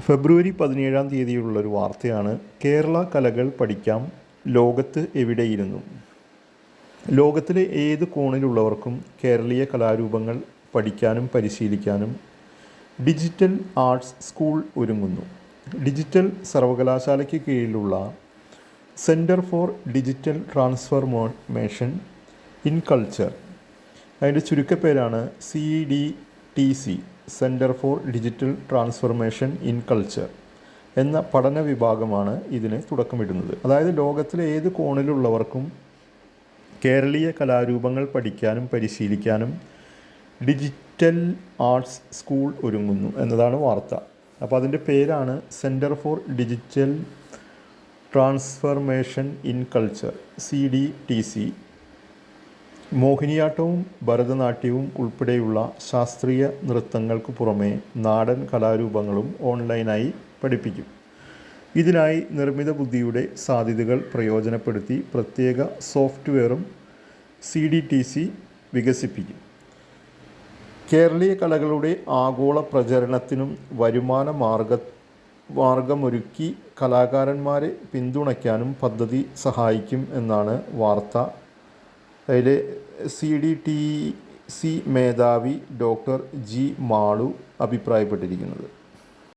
ഫെബ്രുവരി 17-ാം തീയതിയുള്ളൊരു വാർത്തയാണ്. കേരള കലകൾ പഠിക്കാം ലോകത്ത് എവിടെയിരുന്നു. ലോകത്തിലെ ഏത് കോണിലുള്ളവർക്കും കേരളീയ കലാരൂപങ്ങൾ പഠിക്കാനും പരിശീലിക്കാനും ഡിജിറ്റൽ ആർട്സ് സ്കൂൾ ഒരുങ്ങുന്നു. ഡിജിറ്റൽ സർവകലാശാലയ്ക്ക് കീഴിലുള്ള centre for digital transformation in culture, അതിൻ്റെ ചുരുക്കപ്പേരാണ് CDTC, centre for digital transformation in culture എന്ന പഠന വിഭാഗമാണ് ഇതിന് തുടക്കമിടുന്നത്. അതായത് ലോകത്തിലെ ഏത് കോണിലുള്ളവർക്കും കേരളീയ കലാരൂപങ്ങൾ പഠിക്കാനും പരിശീലിക്കാനും ഡിജിറ്റൽ ആർട്സ് സ്കൂൾ ഒരുങ്ങുന്നു എന്നതാണ് വാർത്ത. അപ്പോൾ അതിൻ്റെ പേരാണ് centre for digital transformation in culture, CDTC. മോഹിനിയാട്ടവും ഭരതനാട്യവും ഉൾപ്പെടെയുള്ള ശാസ്ത്രീയ നൃത്തങ്ങൾക്ക് പുറമെ നാടൻ കലാരൂപങ്ങളും ഓൺലൈനായി പഠിപ്പിക്കും. ഇതിനായി നിർമ്മിത ബുദ്ധിയുടെ സാധ്യതകൾ പ്രയോജനപ്പെടുത്തി പ്രത്യേക സോഫ്റ്റ്വെയറും CDTC വികസിപ്പിക്കും. കേരളീയ കലകളുടെ ആഗോള പ്രചരണത്തിനും വരുമാന മാർഗമൊരുക്കി കലാകാരന്മാരെ പിന്തുണയ്ക്കാനും പദ്ധതി സഹായിക്കും എന്നാണ് വാർത്ത. അതിൽ CDTC മേധാവി ഡോക്ടർ G. മാളു അഭിപ്രായപ്പെട്ടിരിക്കുന്നത്.